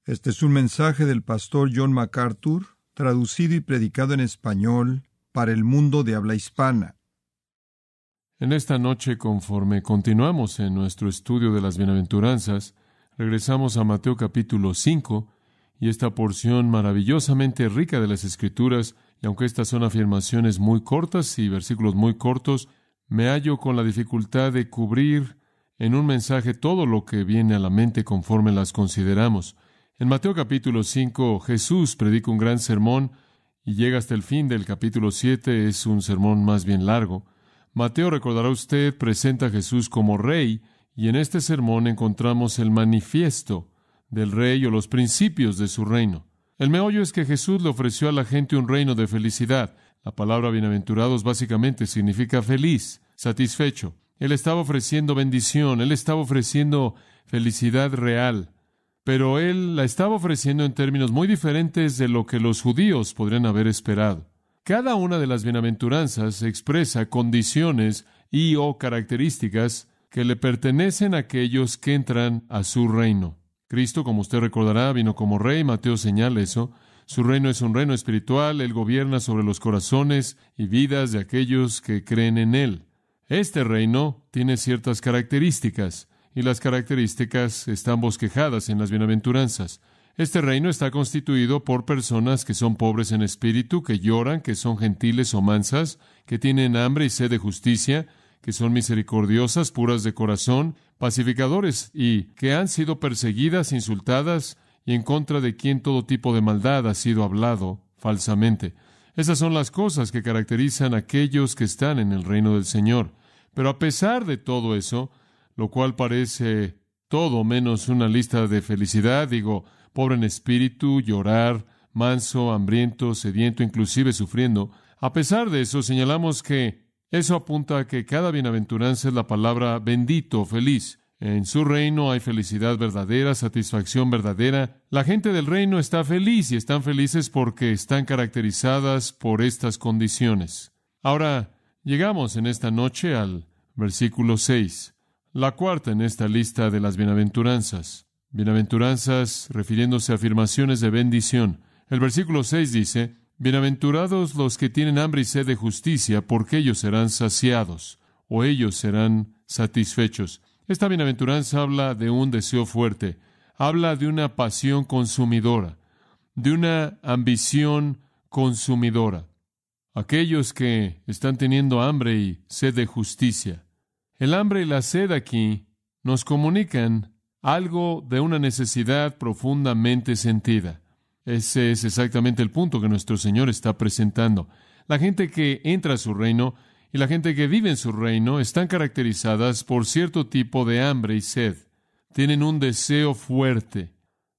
Este es un mensaje del pastor John MacArthur, traducido y predicado en español para el mundo de habla hispana. En esta noche, conforme continuamos en nuestro estudio de las bienaventuranzas, regresamos a Mateo capítulo 5 y esta porción maravillosamente rica de las Escrituras, y aunque estas son afirmaciones muy cortas y versículos muy cortos, me hallo con la dificultad de cubrir en un mensaje todo lo que viene a la mente conforme las consideramos. En Mateo capítulo 5, Jesús predica un gran sermón y llega hasta el fin del capítulo 7, es un sermón más bien largo. Mateo, recordará usted, presenta a Jesús como rey, y en este sermón encontramos el manifiesto del rey o los principios de su reino. El meollo es que Jesús le ofreció a la gente un reino de felicidad. La palabra bienaventurados básicamente significa feliz, satisfecho. Él estaba ofreciendo bendición, Él estaba ofreciendo felicidad real, pero Él la estaba ofreciendo en términos muy diferentes de lo que los judíos podrían haber esperado. Cada una de las bienaventuranzas expresa condiciones y o características que le pertenecen a aquellos que entran a su reino. Cristo, como usted recordará, vino como rey. Mateo señala eso. Su reino es un reino espiritual. Él gobierna sobre los corazones y vidas de aquellos que creen en Él. Este reino tiene ciertas características, y las características están bosquejadas en las bienaventuranzas. Este reino está constituido por personas que son pobres en espíritu, que lloran, que son gentiles o mansas, que tienen hambre y sed de justicia, que son misericordiosas, puras de corazón, pacificadores y que han sido perseguidas, insultadas y en contra de quien todo tipo de maldad ha sido hablado falsamente. Esas son las cosas que caracterizan a aquellos que están en el reino del Señor. Pero a pesar de todo eso, lo cual parece todo menos una lista de felicidad, pobre en espíritu, llorar, manso, hambriento, sediento, inclusive sufriendo. A pesar de eso, señalamos que eso apunta a que cada bienaventuranza es la palabra bendito, feliz. En su reino hay felicidad verdadera, satisfacción verdadera. La gente del reino está feliz y están felices porque están caracterizadas por estas condiciones. Ahora, llegamos en esta noche al versículo 6, la cuarta en esta lista de las bienaventuranzas. Bienaventuranzas refiriéndose a afirmaciones de bendición. El versículo 6 dice: bienaventurados los que tienen hambre y sed de justicia, porque ellos serán saciados, o ellos serán satisfechos. Esta bienaventuranza habla de un deseo fuerte, habla de una pasión consumidora, de una ambición consumidora. Aquellos que están teniendo hambre y sed de justicia. El hambre y la sed aquí nos comunican algo de una necesidad profundamente sentida. Ese es exactamente el punto que nuestro Señor está presentando. La gente que entra a su reino y la gente que vive en su reino están caracterizadas por cierto tipo de hambre y sed. Tienen un deseo fuerte.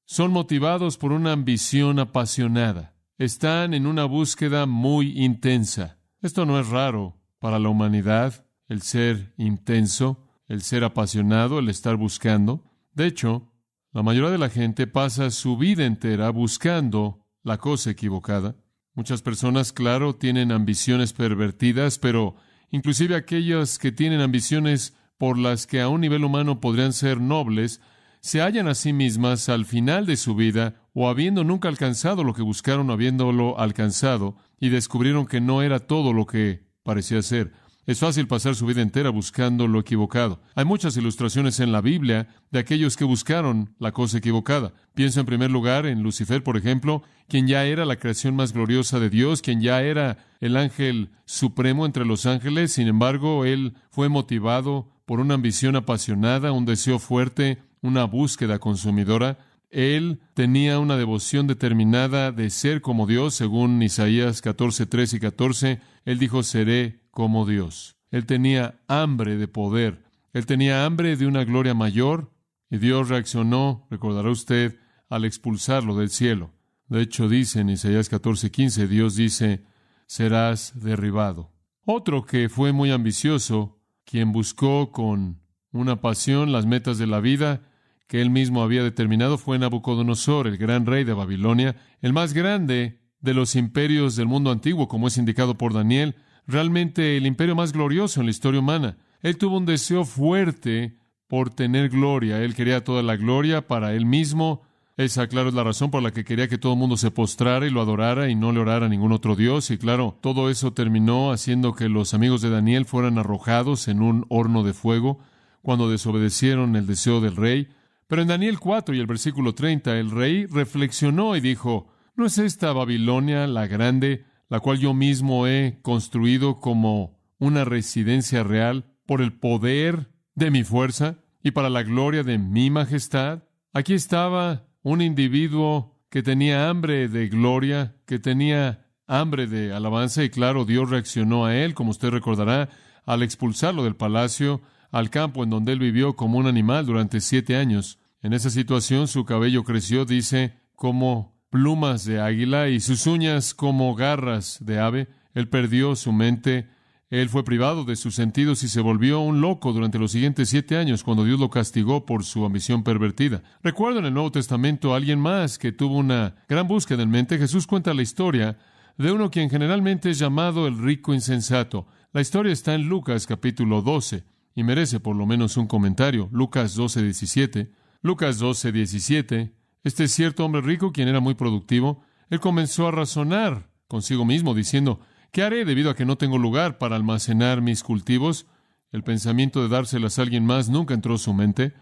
Son motivados por una ambición apasionada. Están en una búsqueda muy intensa. Esto no es raro para la humanidad, el ser intenso, el ser apasionado, el estar buscando. De hecho, la mayoría de la gente pasa su vida entera buscando la cosa equivocada. Muchas personas, claro, tienen ambiciones pervertidas, pero inclusive aquellas que tienen ambiciones por las que a un nivel humano podrían ser nobles, se hallan a sí mismas al final de su vida o habiendo nunca alcanzado lo que buscaron, habiéndolo alcanzado, y descubrieron que no era todo lo que parecía ser. Es fácil pasar su vida entera buscando lo equivocado. Hay muchas ilustraciones en la Biblia de aquellos que buscaron la cosa equivocada. Pienso en primer lugar en Lucifer, por ejemplo, quien ya era la creación más gloriosa de Dios, quien ya era el ángel supremo entre los ángeles. Sin embargo, él fue motivado por una ambición apasionada, un deseo fuerte, una búsqueda consumidora. Él tenía una devoción determinada de ser como Dios, según Isaías 14:3 y 14. Él dijo: seré como Dios. Él tenía hambre de poder. Él tenía hambre de una gloria mayor, y Dios reaccionó, recordará usted, al expulsarlo del cielo. De hecho, dice en Isaías 14:15, Dios dice: serás derribado. Otro que fue muy ambicioso, quien buscó con una pasión las metas de la vida que él mismo había determinado, fue Nabucodonosor, el gran rey de Babilonia, el más grande de los imperios del mundo antiguo, como es indicado por Daniel, realmente el imperio más glorioso en la historia humana. Él tuvo un deseo fuerte por tener gloria. Él quería toda la gloria para él mismo, Esa, claro, es la razón por la que quería que todo el mundo se postrara y lo adorara y no le orara a ningún otro Dios. Y claro, todo eso terminó haciendo que los amigos de Daniel fueran arrojados en un horno de fuego cuando desobedecieron el deseo del rey. Pero en Daniel 4 y el versículo 30, el rey reflexionó y dijo, ¿no es esta Babilonia la grande, la cual yo mismo he construido como una residencia real por el poder de mi fuerza y para la gloria de mi majestad? Aquí estaba un individuo que tenía hambre de gloria, que tenía hambre de alabanza, y claro, Dios reaccionó a él, como usted recordará, al expulsarlo del palacio, al campo en donde él vivió como un animal durante 7 años. En esa situación su cabello creció, dice, como plumas de águila y sus uñas como garras de ave. Él perdió su mente, él fue privado de sus sentidos y se volvió un loco durante los siguientes 7 años cuando Dios lo castigó por su ambición pervertida. Recuerdo en el Nuevo Testamento a alguien más que tuvo una gran búsqueda en mente. Jesús cuenta la historia de uno quien generalmente es llamado el rico insensato. La historia está en Lucas capítulo 12 y merece por lo menos un comentario. Lucas 12:17. Lucas 12:17. Este cierto hombre rico, quien era muy productivo, él comenzó a razonar consigo mismo diciendo, ¿qué haré debido a que no tengo lugar para almacenar mis cultivos? El pensamiento de dárselas a alguien más nunca entró a su mente.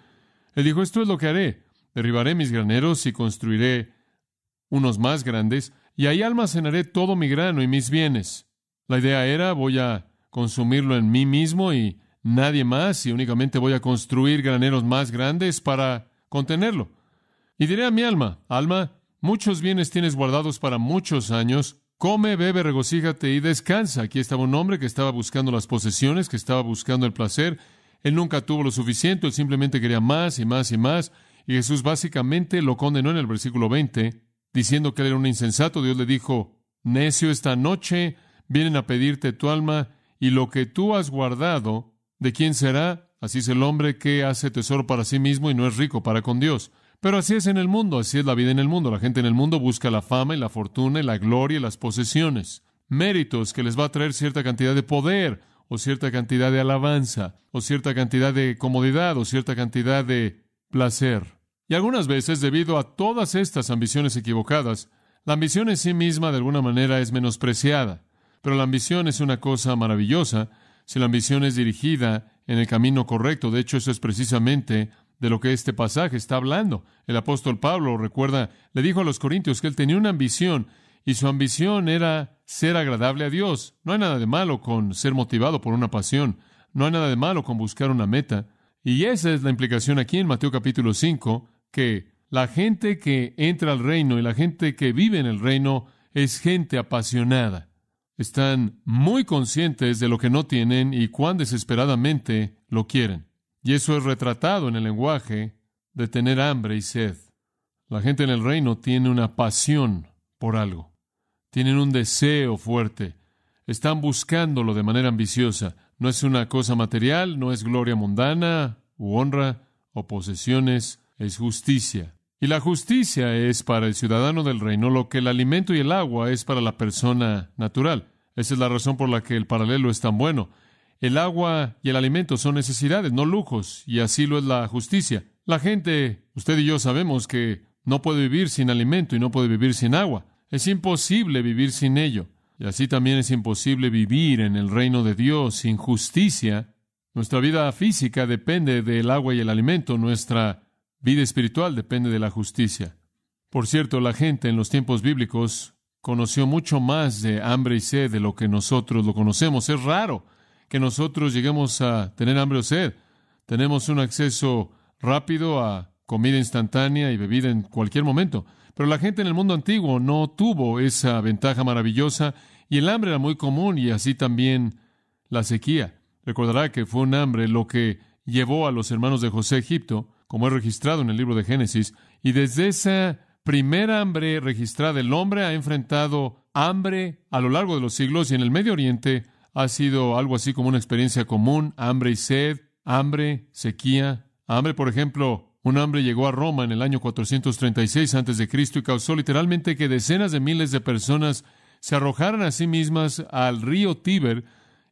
Él dijo, esto es lo que haré. Derribaré mis graneros y construiré unos más grandes, y ahí almacenaré todo mi grano y mis bienes. La idea era, voy a consumirlo en mí mismo y nadie más, y únicamente voy a construir graneros más grandes para contenerlo. Y diré a mi alma, alma, muchos bienes tienes guardados para muchos años. Come, bebe, regocíjate y descansa. Aquí estaba un hombre que estaba buscando las posesiones, que estaba buscando el placer. Él nunca tuvo lo suficiente, él simplemente quería más y más y más. Y Jesús básicamente lo condenó en el versículo 20, diciendo que él era un insensato. Dios le dijo, necio, esta noche vienen a pedirte tu alma, y lo que tú has guardado, ¿de quién será? Así es el hombre que hace tesoro para sí mismo y no es rico para con Dios. Pero así es en el mundo, así es la vida en el mundo. La gente en el mundo busca la fama y la fortuna y la gloria y las posesiones. Méritos que les va a traer cierta cantidad de poder, o cierta cantidad de alabanza, o cierta cantidad de comodidad, o cierta cantidad de placer. Y algunas veces, debido a todas estas ambiciones equivocadas, la ambición en sí misma de alguna manera es menospreciada. Pero la ambición es una cosa maravillosa si la ambición es dirigida en el camino correcto. De hecho, eso es precisamente de lo que este pasaje está hablando. El apóstol Pablo, recuerda, le dijo a los corintios que él tenía una ambición, y su ambición era ser agradable a Dios. No hay nada de malo con ser motivado por una pasión. No hay nada de malo con buscar una meta. Y esa es la implicación aquí en Mateo capítulo 5, que la gente que entra al reino y la gente que vive en el reino es gente apasionada. Están muy conscientes de lo que no tienen y cuán desesperadamente lo quieren. Y eso es retratado en el lenguaje de tener hambre y sed. La gente en el reino tiene una pasión por algo. Tienen un deseo fuerte. Están buscándolo de manera ambiciosa. No es una cosa material, no es gloria mundana, u honra, o posesiones, es justicia. Y la justicia es para el ciudadano del reino lo que el alimento y el agua es para la persona natural. Esa es la razón por la que el paralelo es tan bueno. El agua y el alimento son necesidades, no lujos, y así lo es la justicia. La gente, usted y yo sabemos que no puede vivir sin alimento y no puede vivir sin agua. Es imposible vivir sin ello. Y así también es imposible vivir en el reino de Dios sin justicia. Nuestra vida física depende del agua y el alimento. Nuestra vida espiritual depende de la justicia. Por cierto, la gente en los tiempos bíblicos conoció mucho más de hambre y sed de lo que nosotros lo conocemos. Es raro que nosotros lleguemos a tener hambre o sed. Tenemos un acceso rápido a comida instantánea y bebida en cualquier momento. Pero la gente en el mundo antiguo no tuvo esa ventaja maravillosa, y el hambre era muy común, y así también la sequía. Recordará que fue un hambre lo que llevó a los hermanos de José a Egipto, como es registrado en el libro de Génesis, y desde esa primera hambre registrada, el hombre ha enfrentado hambre a lo largo de los siglos, y en el Medio Oriente ha sido algo así como una experiencia común: hambre y sed, hambre, sequía. Hambre, por ejemplo, un hambre llegó a Roma en el año 436 a.C. y causó literalmente que decenas de miles de personas se arrojaran a sí mismas al río Tíber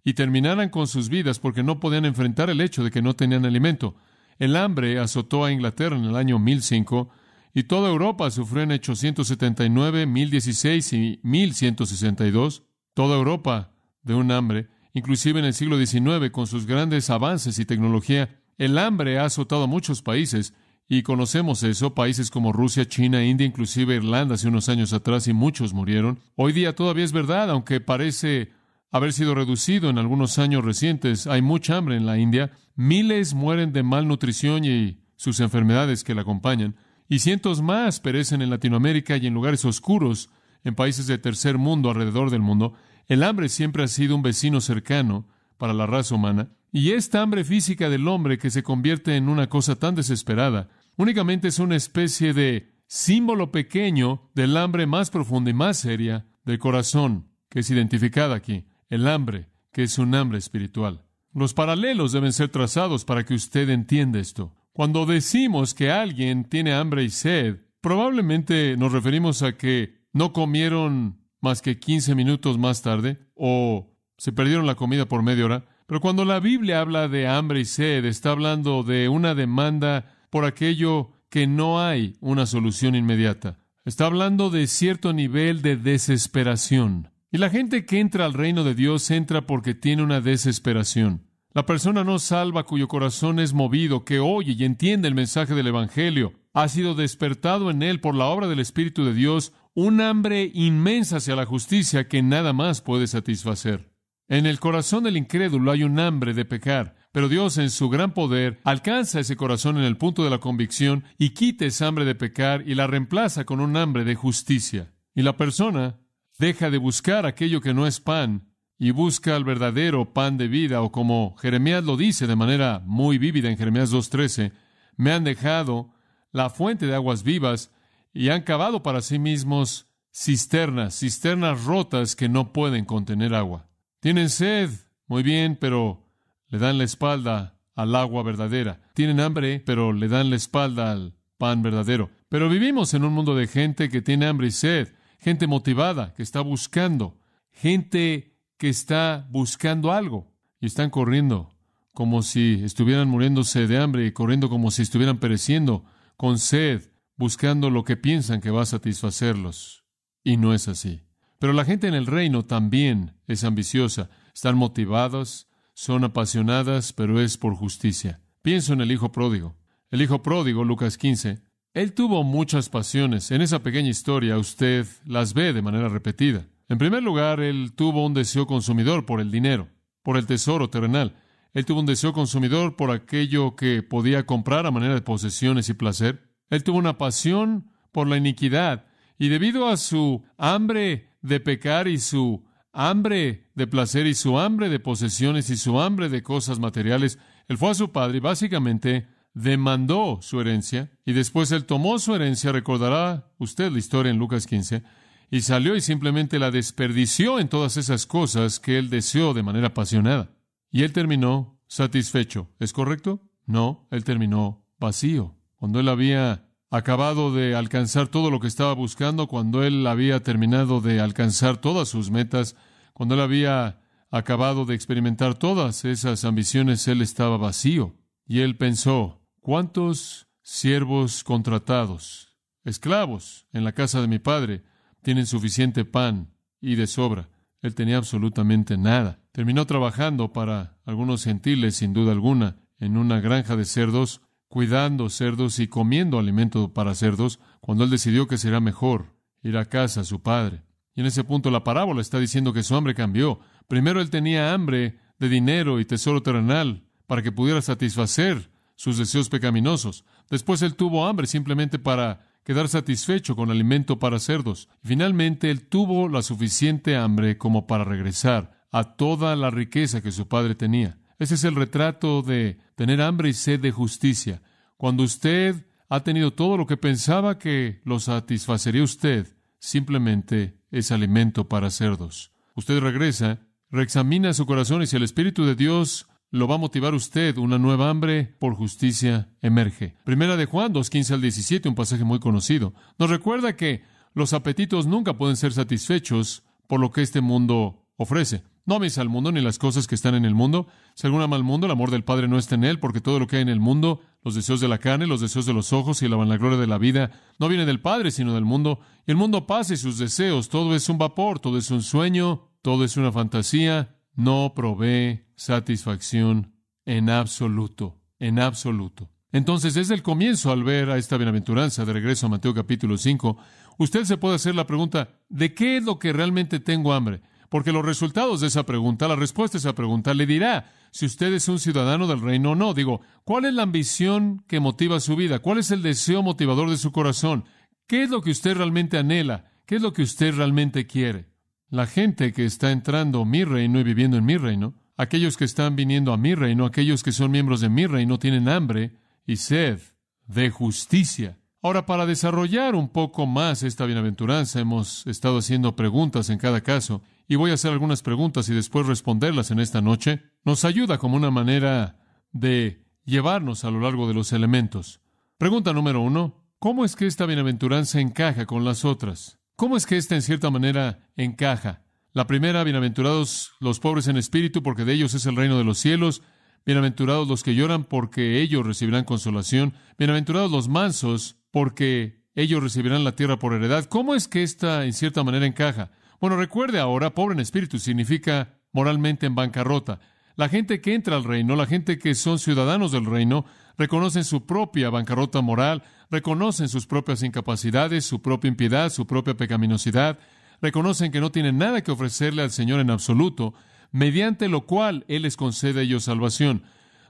y terminaran con sus vidas porque no podían enfrentar el hecho de que no tenían alimento. El hambre azotó a Inglaterra en el año 1005, y toda Europa sufrió en 879, 1016 y 1162. Toda Europa de un hambre, inclusive en el siglo XIX, con sus grandes avances y tecnología. El hambre ha azotado a muchos países, y conocemos eso, países como Rusia, China, India, inclusive Irlanda hace unos años atrás, y muchos murieron. Hoy día todavía es verdad, aunque parece haber sido reducido en algunos años recientes. Hay mucha hambre en la India. Miles mueren de malnutrición y sus enfermedades que la acompañan, y cientos más perecen en Latinoamérica y en lugares oscuros, en países de tercer mundo alrededor del mundo. El hambre siempre ha sido un vecino cercano para la raza humana, y esta hambre física del hombre que se convierte en una cosa tan desesperada, únicamente es una especie de símbolo pequeño del hambre más profunda y más seria del corazón, que es identificada aquí, el hambre, que es un hambre espiritual. Los paralelos deben ser trazados para que usted entienda esto. Cuando decimos que alguien tiene hambre y sed, probablemente nos referimos a que no comieron más que 15 minutos más tarde, o se perdieron la comida por media hora. Pero cuando la Biblia habla de hambre y sed, está hablando de una demanda por aquello que no hay una solución inmediata. Está hablando de cierto nivel de desesperación. Y la gente que entra al reino de Dios entra porque tiene una desesperación. La persona no salva cuyo corazón es movido, que oye y entiende el mensaje del Evangelio, ha sido despertado en él por la obra del Espíritu de Dios un hambre inmensa hacia la justicia que nada más puede satisfacer. En el corazón del incrédulo hay un hambre de pecar, pero Dios en su gran poder alcanza ese corazón en el punto de la convicción y quita esa hambre de pecar y la reemplaza con un hambre de justicia. Y la persona deja de buscar aquello que no es pan y busca el verdadero pan de vida, o como Jeremías lo dice de manera muy vívida en Jeremías 2:13, me han dejado la fuente de aguas vivas y han cavado para sí mismos cisternas rotas que no pueden contener agua. Tienen sed, muy bien, pero le dan la espalda al agua verdadera. Tienen hambre, pero le dan la espalda al pan verdadero. Pero vivimos en un mundo de gente que tiene hambre y sed, gente motivada, que está buscando, gente que está buscando algo, y están corriendo como si estuvieran muriéndose de hambre y corriendo como si estuvieran pereciendo con sed, buscando lo que piensan que va a satisfacerlos. Y no es así. Pero la gente en el reino también es ambiciosa. Están motivadas, son apasionadas, pero es por justicia. Pienso en el hijo pródigo. El hijo pródigo, Lucas 15, él tuvo muchas pasiones. En esa pequeña historia usted las ve de manera repetida. En primer lugar, él tuvo un deseo consumidor por el dinero, por el tesoro terrenal. Él tuvo un deseo consumidor por aquello que podía comprar a manera de posesiones y placer. Él tuvo una pasión por la iniquidad, y debido a su hambre de pecar y su hambre de placer y su hambre de posesiones y su hambre de cosas materiales, él fue a su padre y básicamente demandó su herencia, y después él tomó su herencia, recordará usted la historia en Lucas 15, y salió y simplemente la desperdició en todas esas cosas que él deseó de manera apasionada. Y él terminó satisfecho. ¿Es correcto? No, él terminó vacío. Cuando él había acabado de alcanzar todo lo que estaba buscando, cuando él había terminado de alcanzar todas sus metas, cuando él había acabado de experimentar todas esas ambiciones, él estaba vacío. Y él pensó, ¿cuántos siervos contratados, esclavos en la casa de mi padre, tienen suficiente pan y de sobra? Él tenía absolutamente nada. Terminó trabajando para algunos gentiles, sin duda alguna, en una granja de cerdos, cuidando cerdos y comiendo alimento para cerdos, cuando él decidió que será mejor ir a casa a su padre. Y en ese punto la parábola está diciendo que su hambre cambió. Primero él tenía hambre de dinero y tesoro terrenal para que pudiera satisfacer sus deseos pecaminosos. Después él tuvo hambre simplemente para quedar satisfecho con alimento para cerdos. Y finalmente él tuvo la suficiente hambre como para regresar a toda la riqueza que su padre tenía. Ese es el retrato de tener hambre y sed de justicia. Cuando usted ha tenido todo lo que pensaba que lo satisfacería usted, simplemente es alimento para cerdos. Usted regresa, reexamina su corazón y si el Espíritu de Dios lo va a motivar usted, una nueva hambre por justicia emerge. Primera de Juan 2:15 al 17, un pasaje muy conocido, nos recuerda que los apetitos nunca pueden ser satisfechos por lo que este mundo ofrece. No améis al mundo ni las cosas que están en el mundo. Si alguno ama al mundo, el amor del Padre no está en él, porque todo lo que hay en el mundo, los deseos de la carne, los deseos de los ojos y la vanagloria de la vida, no viene del Padre, sino del mundo. Y el mundo pasa y sus deseos, todo es un vapor, todo es un sueño, todo es una fantasía, no provee satisfacción en absoluto, en absoluto. Entonces, desde el comienzo, al ver a esta bienaventuranza, de regreso a Mateo capítulo 5, usted se puede hacer la pregunta, ¿de qué es lo que realmente tengo hambre? Porque los resultados de esa pregunta, la respuesta a esa pregunta, le dirá si usted es un ciudadano del reino o no. Digo, ¿cuál es la ambición que motiva su vida? ¿Cuál es el deseo motivador de su corazón? ¿Qué es lo que usted realmente anhela? ¿Qué es lo que usted realmente quiere? La gente que está entrando a mi reino y viviendo en mi reino, aquellos que están viniendo a mi reino, aquellos que son miembros de mi reino, tienen hambre y sed de justicia. Ahora, para desarrollar un poco más esta bienaventuranza, hemos estado haciendo preguntas en cada caso, y voy a hacer algunas preguntas y después responderlas en esta noche. Nos ayuda como una manera de llevarnos a lo largo de los elementos. Pregunta número 1. ¿Cómo es que esta bienaventuranza encaja con las otras? ¿Cómo es que esta en cierta manera encaja? La primera, bienaventurados los pobres en espíritu, porque de ellos es el reino de los cielos. Bienaventurados los que lloran, porque ellos recibirán consolación. Bienaventurados los mansos, porque ellos recibirán la tierra por heredad. ¿Cómo es que esta en cierta manera encaja? Bueno, recuerde ahora, pobre en espíritu significa moralmente en bancarrota. La gente que entra al reino, la gente que son ciudadanos del reino, reconocen su propia bancarrota moral, reconocen sus propias incapacidades, su propia impiedad, su propia pecaminosidad, reconocen que no tienen nada que ofrecerle al Señor en absoluto, mediante lo cual Él les concede a ellos salvación.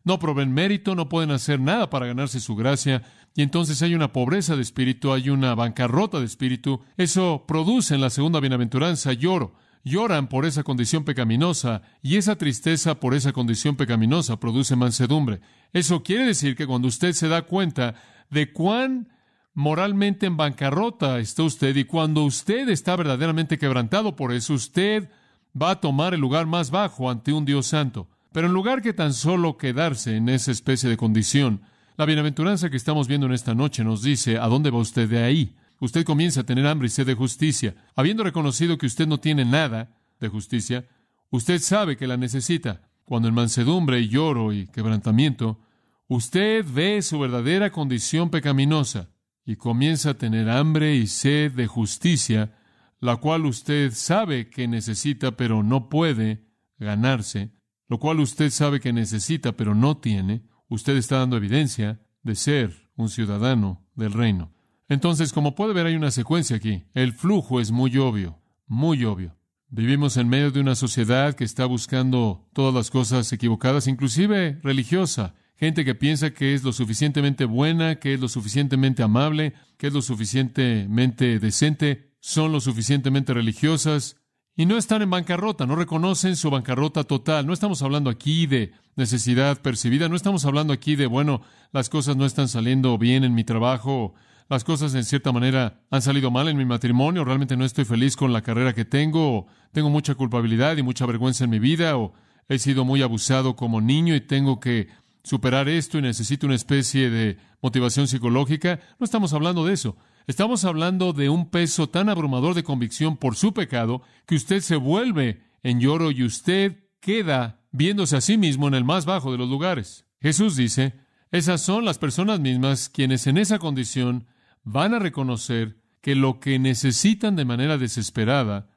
No proveen mérito, no pueden hacer nada para ganarse su gracia, y entonces hay una pobreza de espíritu, hay una bancarrota de espíritu. Eso produce en la segunda bienaventuranza lloro. Lloran por esa condición pecaminosa, y esa tristeza por esa condición pecaminosa produce mansedumbre. Eso quiere decir que cuando usted se da cuenta de cuán moralmente en bancarrota está usted, y cuando usted está verdaderamente quebrantado por eso, usted va a tomar el lugar más bajo ante un Dios santo. Pero en lugar que tan solo quedarse en esa especie de condición, la bienaventuranza que estamos viendo en esta noche nos dice, ¿a dónde va usted de ahí? Usted comienza a tener hambre y sed de justicia. Habiendo reconocido que usted no tiene nada de justicia, usted sabe que la necesita. Cuando en mansedumbre y lloro y quebrantamiento, usted ve su verdadera condición pecaminosa y comienza a tener hambre y sed de justicia, la cual usted sabe que necesita, pero no puede ganarse, lo cual usted sabe que necesita, pero no tiene. Usted está dando evidencia de ser un ciudadano del reino. Entonces, como puede ver, hay una secuencia aquí. El flujo es muy obvio, muy obvio. Vivimos en medio de una sociedad que está buscando todas las cosas equivocadas, inclusive religiosa. Gente que piensa que es lo suficientemente buena, que es lo suficientemente amable, que es lo suficientemente decente, son lo suficientemente religiosas, y no están en bancarrota, no reconocen su bancarrota total. No estamos hablando aquí de necesidad percibida, no estamos hablando aquí de, bueno, las cosas no están saliendo bien en mi trabajo, las cosas en cierta manera han salido mal en mi matrimonio, realmente no estoy feliz con la carrera que tengo mucha culpabilidad y mucha vergüenza en mi vida, o he sido muy abusado como niño y tengo que superar esto y necesito una especie de motivación psicológica. No estamos hablando de eso. Estamos hablando de un peso tan abrumador de convicción por su pecado que usted se vuelve en lloro y usted queda viéndose a sí mismo en el más bajo de los lugares. Jesús dice, esas son las personas mismas quienes en esa condición van a reconocer que lo que necesitan de manera desesperada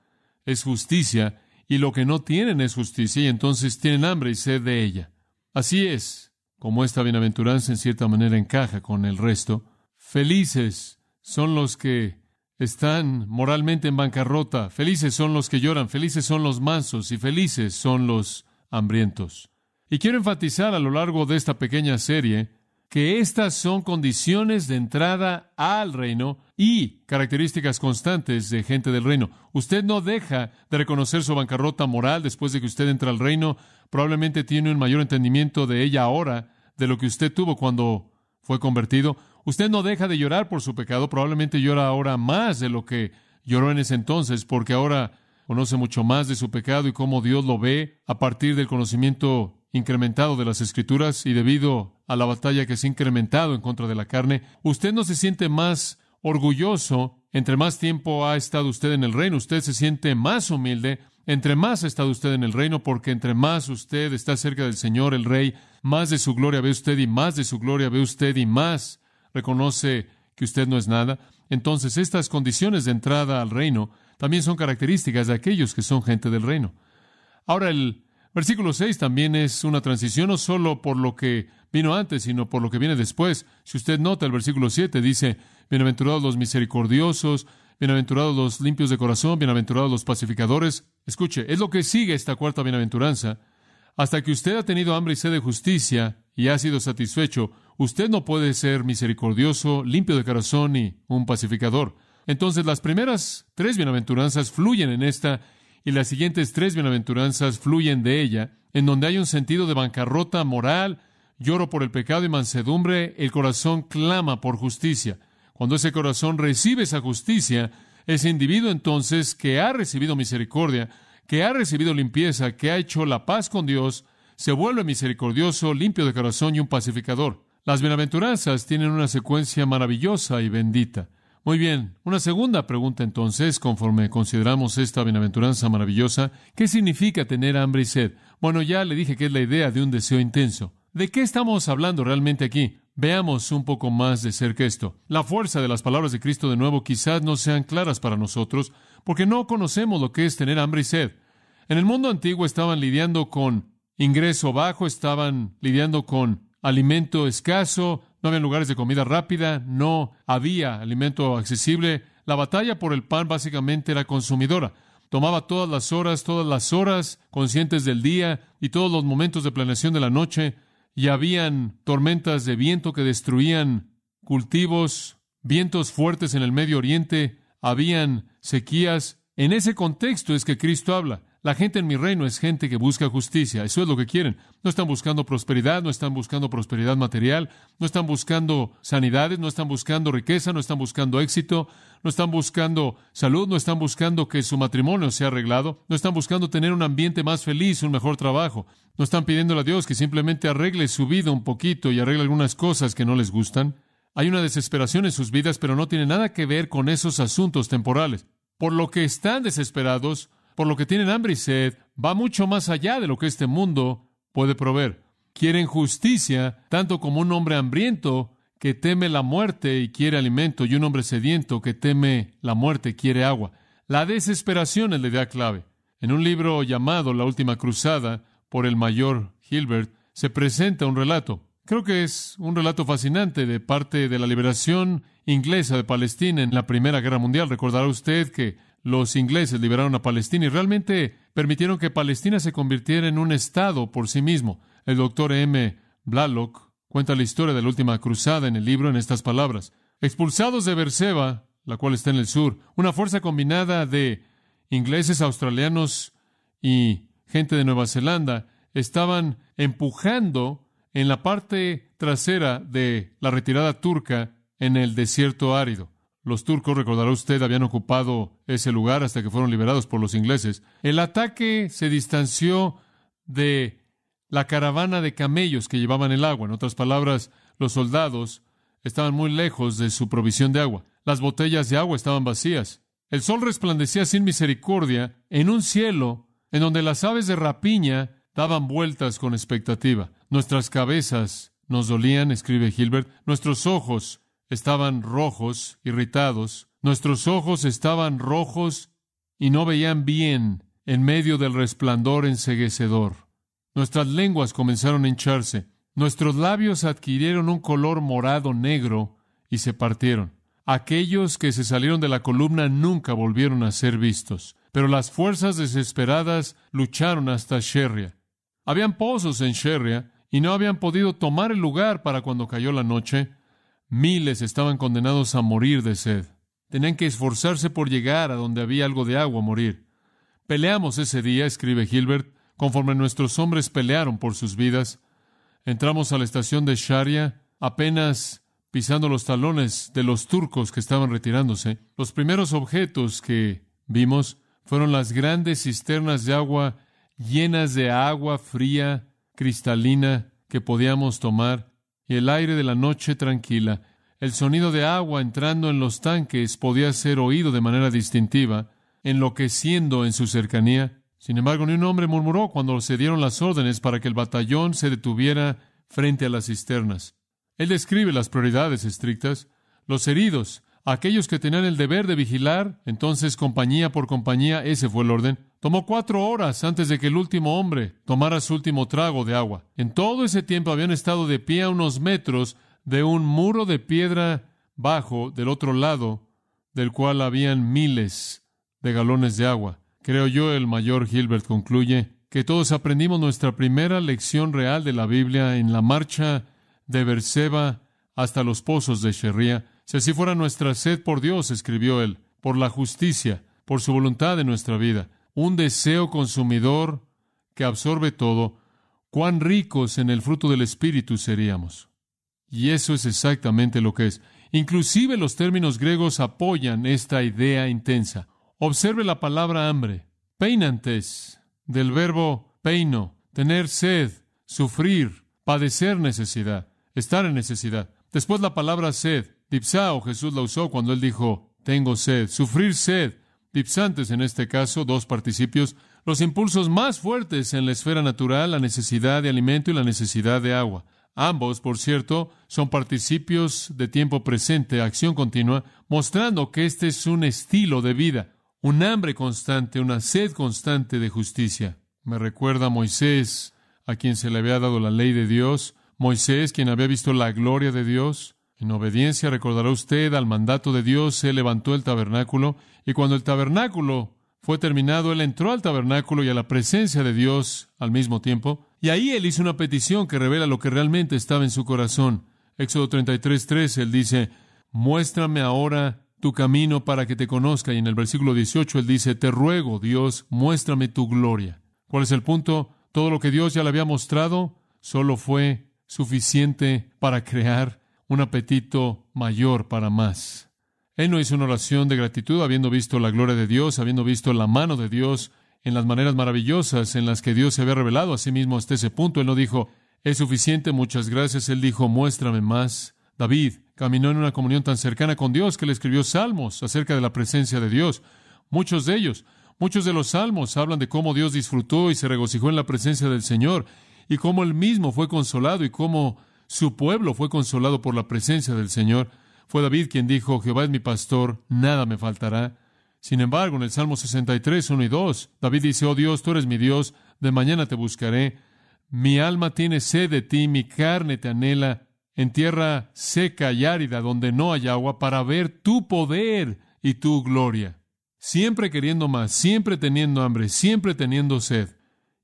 es justicia y lo que no tienen es justicia, y entonces tienen hambre y sed de ella. Así es como esta bienaventuranza en cierta manera encaja con el resto. Felices son los que están moralmente en bancarrota, felices son los que lloran, felices son los mansos y felices son los hambrientos. Y quiero enfatizar a lo largo de esta pequeña serie que estas son condiciones de entrada al reino y características constantes de gente del reino. Usted no deja de reconocer su bancarrota moral después de que usted entra al reino. Probablemente tiene un mayor entendimiento de ella ahora de lo que usted tuvo cuando fue convertido. Usted no deja de llorar por su pecado. Probablemente llora ahora más de lo que lloró en ese entonces, porque ahora conoce mucho más de su pecado y cómo Dios lo ve a partir del conocimiento incrementado de las Escrituras y debido a la batalla que se ha incrementado en contra de la carne. Usted no se siente más orgulloso Entre más tiempo ha estado usted en el reino, usted se siente más humilde. Entre más ha estado usted en el reino, porque entre más usted está cerca del Señor, el Rey, más de su gloria ve usted y más de su gloria ve usted y más reconoce que usted no es nada. Entonces, estas condiciones de entrada al reino también son características de aquellos que son gente del reino. Ahora, el versículo 6 también es una transición, no solo por lo que vino antes, sino por lo que viene después. Si usted nota, el versículo 7 dice, bienaventurados los misericordiosos, bienaventurados los limpios de corazón, bienaventurados los pacificadores. Escuche, es lo que sigue esta cuarta bienaventuranza. Hasta que usted ha tenido hambre y sed de justicia y ha sido satisfecho, usted no puede ser misericordioso, limpio de corazón y un pacificador. Entonces, las primeras 3 bienaventuranzas fluyen en esta, y las siguientes 3 bienaventuranzas fluyen de ella, en donde hay un sentido de bancarrota moral, lloro por el pecado y mansedumbre, el corazón clama por justicia. Cuando ese corazón recibe esa justicia, ese individuo entonces que ha recibido misericordia, que ha recibido limpieza, que ha hecho la paz con Dios, se vuelve misericordioso, limpio de corazón y un pacificador. Las bienaventuranzas tienen una secuencia maravillosa y bendita. Muy bien, una segunda pregunta entonces, conforme consideramos esta bienaventuranza maravillosa, ¿qué significa tener hambre y sed? Bueno, ya le dije que es la idea de un deseo intenso. ¿De qué estamos hablando realmente aquí? Veamos un poco más de cerca esto. La fuerza de las palabras de Cristo de nuevo quizás no sean claras para nosotros, porque no conocemos lo que es tener hambre y sed. En el mundo antiguo estaban lidiando con ingreso bajo, estaban lidiando con alimento escaso, no había lugares de comida rápida, no había alimento accesible. La batalla por el pan básicamente era consumidora. Tomaba todas las horas conscientes del día y todos los momentos de planeación de la noche, y habían tormentas de viento que destruían cultivos, vientos fuertes en el Medio Oriente, habían sequías. En ese contexto es que Cristo habla. La gente en mi reino es gente que busca justicia. Eso es lo que quieren. No están buscando prosperidad, no están buscando prosperidad material, no están buscando sanidades, no están buscando riqueza, no están buscando éxito, no están buscando salud, no están buscando que su matrimonio sea arreglado, no están buscando tener un ambiente más feliz, un mejor trabajo. No están pidiéndole a Dios que simplemente arregle su vida un poquito y arregle algunas cosas que no les gustan. Hay una desesperación en sus vidas, pero no tiene nada que ver con esos asuntos temporales. Por lo que están desesperados, por lo que tienen hambre y sed, va mucho más allá de lo que este mundo puede proveer. Quieren justicia, tanto como un hombre hambriento que teme la muerte y quiere alimento, y un hombre sediento que teme la muerte y quiere agua. La desesperación es la idea clave. En un libro llamado La Última Cruzada, por el mayor Hilbert, se presenta un relato. Creo que es un relato fascinante de parte de la liberación inglesa de Palestina en la Primera Guerra Mundial. Recordará usted que los ingleses liberaron a Palestina y realmente permitieron que Palestina se convirtiera en un estado por sí mismo. El doctor M. Blalock cuenta la historia de la Última Cruzada en el libro en estas palabras. Expulsados de Beerseba, la cual está en el sur, una fuerza combinada de ingleses, australianos y gente de Nueva Zelanda estaban empujando en la parte trasera de la retirada turca en el desierto árido. Los turcos, recordará usted, habían ocupado ese lugar hasta que fueron liberados por los ingleses. El ataque se distanció de la caravana de camellos que llevaban el agua. En otras palabras, los soldados estaban muy lejos de su provisión de agua. Las botellas de agua estaban vacías. El sol resplandecía sin misericordia en un cielo en donde las aves de rapiña daban vueltas con expectativa. Nuestras cabezas nos dolían, escribe Hilbert. Nuestros ojos estaban rojos, irritados. Nuestros ojos estaban rojos y no veían bien en medio del resplandor enceguecedor. Nuestras lenguas comenzaron a hincharse. Nuestros labios adquirieron un color morado negro y se partieron. Aquellos que se salieron de la columna nunca volvieron a ser vistos. Pero las fuerzas desesperadas lucharon hasta Sherria. Habían pozos en Sherria y no habían podido tomar el lugar para cuando cayó la noche. Miles estaban condenados a morir de sed. Tenían que esforzarse por llegar a donde había algo de agua a morir. Peleamos ese día, escribe Hilbert, conforme nuestros hombres pelearon por sus vidas. Entramos a la estación de Sharia, apenas pisando los talones de los turcos que estaban retirándose. Los primeros objetos que vimos fueron las grandes cisternas de agua llenas de agua fría, cristalina, que podíamos tomar, y el aire de la noche tranquila. El sonido de agua entrando en los tanques podía ser oído de manera distintiva, enloqueciendo en su cercanía. Sin embargo, ni un hombre murmuró cuando se dieron las órdenes para que el batallón se detuviera frente a las cisternas. Él describe las prioridades estrictas. Los heridos, aquellos que tenían el deber de vigilar, entonces compañía por compañía, ese fue el orden. Tomó 4 horas antes de que el último hombre tomara su último trago de agua. En todo ese tiempo habían estado de pie a unos metros de un muro de piedra bajo del otro lado, del cual habían miles de galones de agua. Creo yo, el mayor Gilbert concluye, que todos aprendimos nuestra primera lección real de la Biblia en la marcha de Berseba hasta los pozos de Shería. Si así fuera nuestra sed por Dios, escribió él, por la justicia, por su voluntad en nuestra vida, un deseo consumidor que absorbe todo, cuán ricos en el fruto del Espíritu seríamos. Y eso es exactamente lo que es. Inclusive los términos griegos apoyan esta idea intensa. Observe la palabra hambre, peinantes, del verbo peino, tener sed, sufrir, padecer necesidad, estar en necesidad. Después la palabra sed, dipsao, Jesús la usó cuando él dijo, tengo sed, sufrir sed, dipsantes en este caso, 2 participios, los impulsos más fuertes en la esfera natural, la necesidad de alimento y la necesidad de agua. Ambos, por cierto, son participios de tiempo presente, acción continua, mostrando que este es un estilo de vida, un hambre constante, una sed constante de justicia. Me recuerda a Moisés, a quien se le había dado la ley de Dios, Moisés, quien había visto la gloria de Dios. En obediencia, recordará usted, al mandato de Dios, él levantó el tabernáculo, y cuando el tabernáculo fue terminado, él entró al tabernáculo y a la presencia de Dios al mismo tiempo, y ahí él hizo una petición que revela lo que realmente estaba en su corazón. Éxodo 33:3, él dice, muéstrame ahora tu camino para que te conozca. Y en el versículo 18 él dice, te ruego, Dios, muéstrame tu gloria. ¿Cuál es el punto? Todo lo que Dios ya le había mostrado solo fue suficiente para crear un apetito mayor para más. Él no hizo una oración de gratitud habiendo visto la gloria de Dios, habiendo visto la mano de Dios en las maneras maravillosas en las que Dios se había revelado a sí mismo hasta ese punto. Él no dijo, es suficiente, muchas gracias. Él dijo, muéstrame más. David caminó en una comunión tan cercana con Dios que le escribió salmos acerca de la presencia de Dios. Muchos de los salmos hablan de cómo Dios disfrutó y se regocijó en la presencia del Señor, y cómo Él mismo fue consolado y cómo su pueblo fue consolado por la presencia del Señor. Fue David quien dijo, Jehová es mi pastor, nada me faltará. Sin embargo, en el Salmo 63, 1 y 2, David dice, oh Dios, tú eres mi Dios, de mañana te buscaré. Mi alma tiene sed de ti, mi carne te anhela, en tierra seca y árida, donde no hay agua, para ver tu poder y tu gloria. Siempre queriendo más, siempre teniendo hambre, siempre teniendo sed.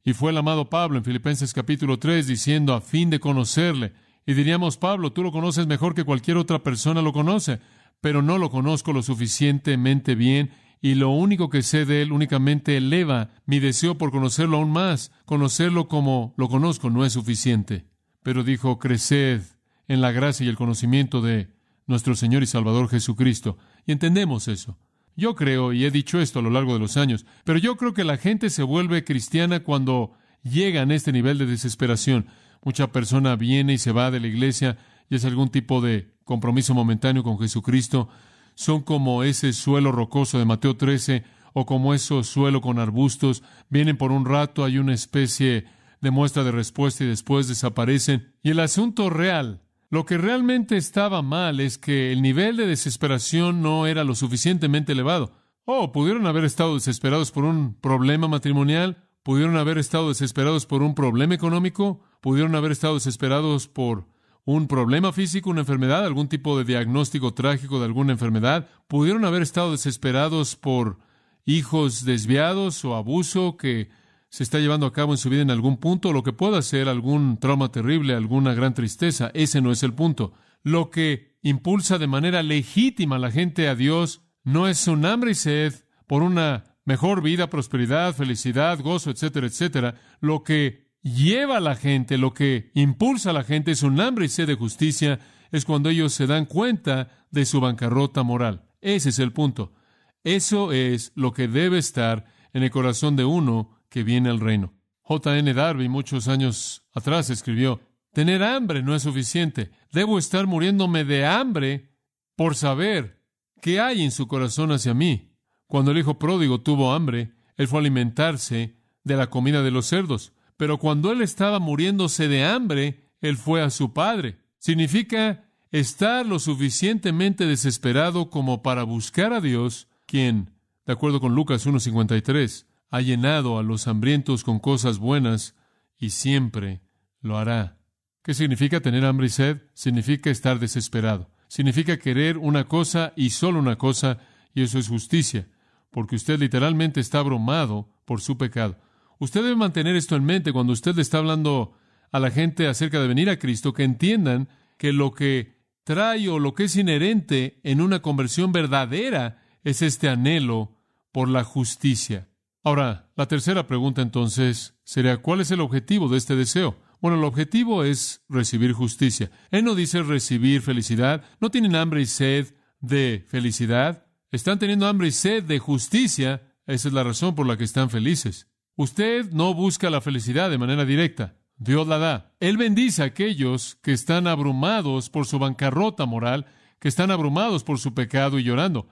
Y fue el amado Pablo en Filipenses capítulo 3 diciendo, a fin de conocerle. Y diríamos, Pablo, tú lo conoces mejor que cualquier otra persona lo conoce, pero no lo conozco lo suficientemente bien, y lo único que sé de él únicamente eleva mi deseo por conocerlo aún más. Conocerlo como lo conozco no es suficiente. Pero dijo, creced en la gracia y el conocimiento de nuestro Señor y Salvador Jesucristo. Y entendemos eso. Yo creo, y he dicho esto a lo largo de los años, pero yo creo que la gente se vuelve cristiana cuando llegan a este nivel de desesperación. Mucha persona viene y se va de la iglesia y es algún tipo de compromiso momentáneo con Jesucristo. Son como ese suelo rocoso de Mateo 13 o como ese suelo con arbustos. Vienen por un rato, hay una especie de muestra de respuesta y después desaparecen. Y el asunto real, lo que realmente estaba mal es que el nivel de desesperación no era lo suficientemente elevado. Pudieron haber estado desesperados por un problema matrimonial, pudieron haber estado desesperados por un problema económico, pudieron haber estado desesperados por un problema físico, una enfermedad, algún tipo de diagnóstico trágico de alguna enfermedad, pudieron haber estado desesperados por hijos desviados o abuso que se está llevando a cabo en su vida en algún punto, lo que pueda ser algún trauma terrible, alguna gran tristeza. Ese no es el punto. Lo que impulsa de manera legítima a la gente a Dios no es un hambre y sed por una mejor vida, prosperidad, felicidad, gozo, etcétera, etcétera. Lo que lleva a la gente, lo que impulsa a la gente es un hambre y sed de justicia, es cuando ellos se dan cuenta de su bancarrota moral. Ese es el punto. Eso es lo que debe estar en el corazón de uno que viene al reino. J.N. Darby, muchos años atrás, escribió, tener hambre no es suficiente. Debo estar muriéndome de hambre por saber qué hay en su corazón hacia mí. Cuando el hijo pródigo tuvo hambre, él fue a alimentarse de la comida de los cerdos. Pero cuando él estaba muriéndose de hambre, él fue a su padre. Significa estar lo suficientemente desesperado como para buscar a Dios, quien, de acuerdo con Lucas 1:53, ha llenado a los hambrientos con cosas buenas y siempre lo hará. ¿Qué significa tener hambre y sed? Significa estar desesperado. Significa querer una cosa y solo una cosa, y eso es justicia, porque usted literalmente está abrumado por su pecado. Usted debe mantener esto en mente cuando usted le está hablando a la gente acerca de venir a Cristo, que entiendan que lo que trae o lo que es inherente en una conversión verdadera es este anhelo por la justicia. Ahora, la tercera pregunta entonces sería, ¿cuál es el objetivo de este deseo? Bueno, el objetivo es recibir justicia. Él no dice recibir felicidad. No tienen hambre y sed de felicidad. Están teniendo hambre y sed de justicia. Esa es la razón por la que están felices. Usted no busca la felicidad de manera directa. Dios la da. Él bendice a aquellos que están abrumados por su bancarrota moral, que están abrumados por su pecado y llorando,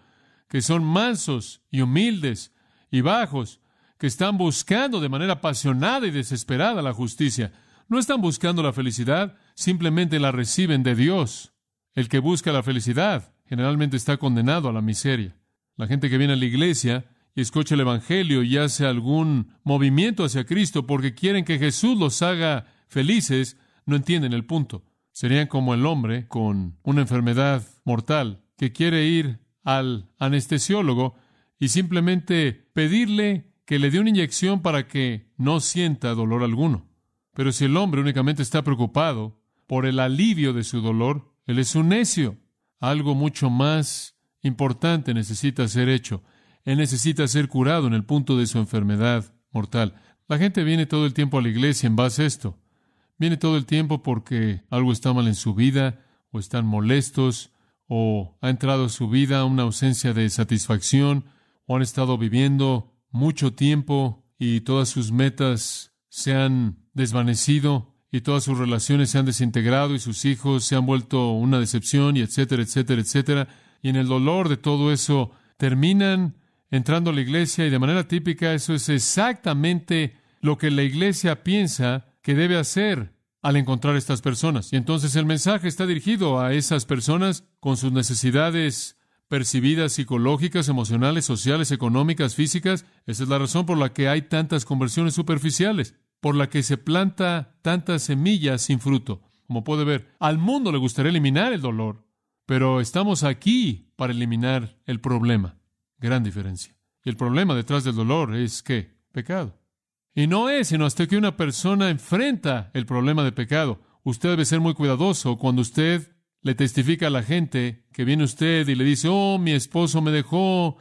que son mansos y humildes y bajos, que están buscando de manera apasionada y desesperada la justicia. No están buscando la felicidad, simplemente la reciben de Dios. El que busca la felicidad generalmente está condenado a la miseria. La gente que viene a la iglesia y escucha el Evangelio y hace algún movimiento hacia Cristo porque quieren que Jesús los haga felices, no entienden el punto. Serían como el hombre con una enfermedad mortal que quiere ir al anestesiólogo y simplemente pedirle que le dé una inyección para que no sienta dolor alguno. Pero si el hombre únicamente está preocupado por el alivio de su dolor, él es un necio. Algo mucho más importante necesita ser hecho. Él necesita ser curado en el punto de su enfermedad mortal. La gente viene todo el tiempo a la iglesia en base a esto. Viene todo el tiempo porque algo está mal en su vida, o están molestos, o ha entrado a su vida una ausencia de satisfacción, o han estado viviendo mucho tiempo y todas sus metas se han desvanecido y todas sus relaciones se han desintegrado y sus hijos se han vuelto una decepción y etcétera, etcétera, etcétera. Y en el dolor de todo eso terminan entrando a la iglesia y de manera típica eso es exactamente lo que la iglesia piensa que debe hacer al encontrar a estas personas. Y entonces el mensaje está dirigido a esas personas con sus necesidades percibidas psicológicas, emocionales, sociales, económicas, físicas. Esa es la razón por la que hay tantas conversiones superficiales, por la que se planta tantas semillas sin fruto. Como puede ver, al mundo le gustaría eliminar el dolor, pero estamos aquí para eliminar el problema. Gran diferencia. Y el problema detrás del dolor es ¿qué? Pecado. Y no es sino hasta que una persona enfrenta el problema de pecado. Usted debe ser muy cuidadoso cuando usted le testifica a la gente que viene usted y le dice, oh, mi esposo me dejó,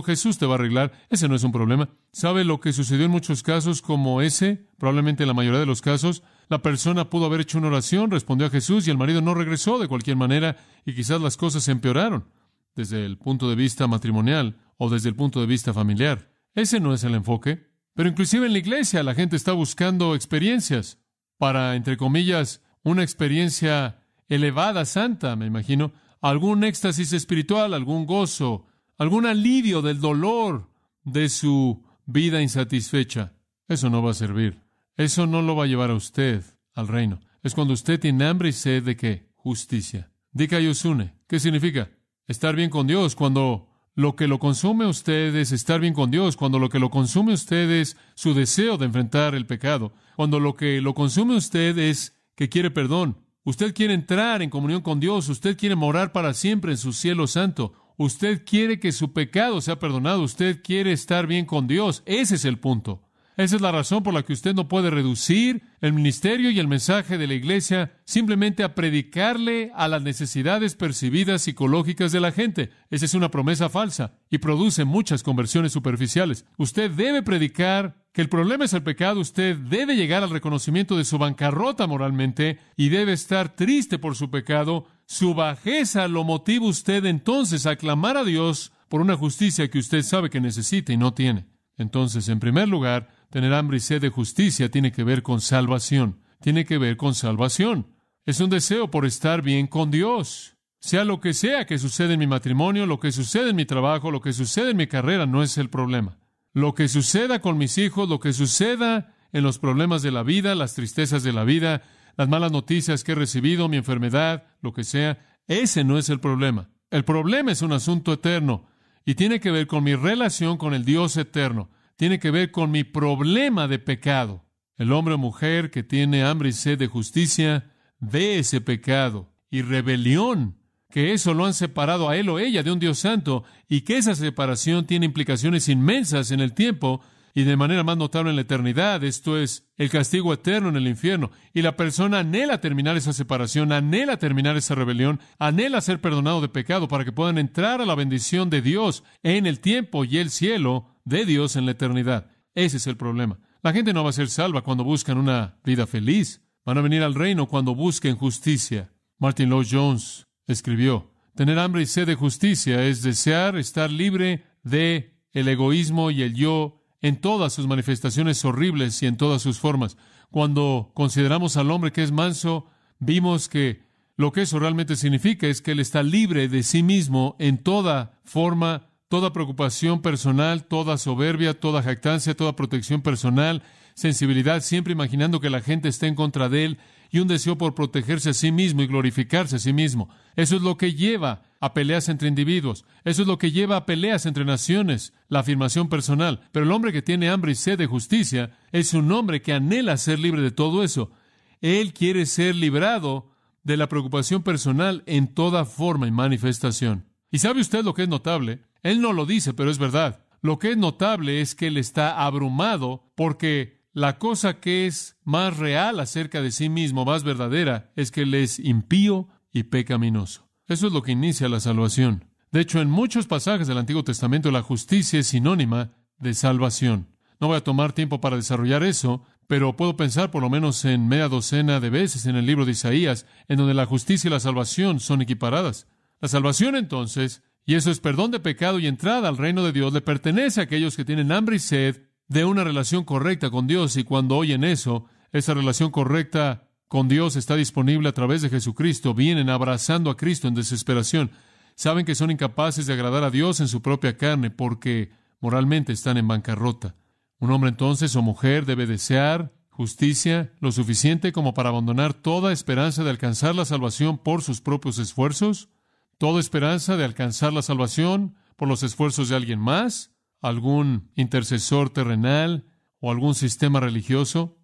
Jesús te va a arreglar. Ese no es un problema. ¿Sabe lo que sucedió en muchos casos como ese? Probablemente en la mayoría de los casos, la persona pudo haber hecho una oración, respondió a Jesús y el marido no regresó de cualquier manera y quizás las cosas se empeoraron desde el punto de vista matrimonial o desde el punto de vista familiar. Ese no es el enfoque. Pero inclusive en la iglesia la gente está buscando experiencias para, entre comillas, una experiencia elevada, santa, me imagino, algún éxtasis espiritual, algún gozo, algún alivio del dolor de su vida insatisfecha. Eso no va a servir. Eso no lo va a llevar a usted al reino. Es cuando usted tiene hambre y sed de ¿qué? Justicia. Dikaiosune. ¿Qué significa? Estar bien con Dios. Cuando lo que lo consume a usted es estar bien con Dios, cuando lo que lo consume a usted es su deseo de enfrentar el pecado, cuando lo que lo consume a usted es que quiere perdón, usted quiere entrar en comunión con Dios, usted quiere morar para siempre en su cielo santo, usted quiere que su pecado sea perdonado, usted quiere estar bien con Dios. Ese es el punto. Esa es la razón por la que usted no puede reducir el ministerio y el mensaje de la iglesia simplemente a predicarle a las necesidades percibidas psicológicas de la gente. Esa es una promesa falsa y produce muchas conversiones superficiales. Usted debe predicar que el problema es el pecado, usted debe llegar al reconocimiento de su bancarrota moralmente y debe estar triste por su pecado. Su bajeza lo motiva usted entonces a clamar a Dios por una justicia que usted sabe que necesita y no tiene. Entonces, en primer lugar, tener hambre y sed de justicia tiene que ver con salvación. Tiene que ver con salvación. Es un deseo por estar bien con Dios. Sea lo que sea que sucede en mi matrimonio, lo que sucede en mi trabajo, lo que sucede en mi carrera, no es el problema. Lo que suceda con mis hijos, lo que suceda en los problemas de la vida, las tristezas de la vida, las malas noticias que he recibido, mi enfermedad, lo que sea, ese no es el problema. El problema es un asunto eterno y tiene que ver con mi relación con el Dios eterno. Tiene que ver con mi problema de pecado. El hombre o mujer que tiene hambre y sed de justicia ve ese pecado y rebelión, que eso lo han separado a él o ella de un Dios santo, y que esa separación tiene implicaciones inmensas en el tiempo y de manera más notable en la eternidad. Esto es el castigo eterno en el infierno. Y la persona anhela terminar esa separación, anhela terminar esa rebelión, anhela ser perdonado de pecado para que puedan entrar a la bendición de Dios en el tiempo y el cielo de Dios en la eternidad. Ese es el problema. La gente no va a ser salva cuando buscan una vida feliz. Van a venir al reino cuando busquen justicia. Martin Lloyd-Jones escribió: tener hambre y sed de justicia es desear estar libre de el egoísmo y el yo en todas sus manifestaciones horribles y en todas sus formas. Cuando consideramos al hombre que es manso, vimos que lo que eso realmente significa es que él está libre de sí mismo en toda forma, toda preocupación personal, toda soberbia, toda jactancia, toda protección personal, sensibilidad, siempre imaginando que la gente está en contra de él, y un deseo por protegerse a sí mismo y glorificarse a sí mismo. Eso es lo que lleva a peleas entre individuos. Eso es lo que lleva a peleas entre naciones, la afirmación personal. Pero el hombre que tiene hambre y sed de justicia es un hombre que anhela ser libre de todo eso. Él quiere ser librado de la preocupación personal en toda forma y manifestación. ¿Y sabe usted lo que es notable? Él no lo dice, pero es verdad. Lo que es notable es que él está abrumado porque la cosa que es más real acerca de sí mismo, más verdadera, es que él es impío y pecaminoso. Eso es lo que inicia la salvación. De hecho, en muchos pasajes del Antiguo Testamento, la justicia es sinónima de salvación. No voy a tomar tiempo para desarrollar eso, pero puedo pensar por lo menos en media docena de veces en el libro de Isaías, en donde la justicia y la salvación son equiparadas. La salvación, entonces, y eso es perdón de pecado y entrada al reino de Dios, le pertenece a aquellos que tienen hambre y sed de una relación correcta con Dios, y cuando oyen eso, esa relación correcta con Dios está disponible a través de Jesucristo, vienen abrazando a Cristo en desesperación. Saben que son incapaces de agradar a Dios en su propia carne porque moralmente están en bancarrota. Un hombre entonces o mujer debe desear justicia lo suficiente como para abandonar toda esperanza de alcanzar la salvación por sus propios esfuerzos, toda esperanza de alcanzar la salvación por los esfuerzos de alguien más, algún intercesor terrenal o algún sistema religioso.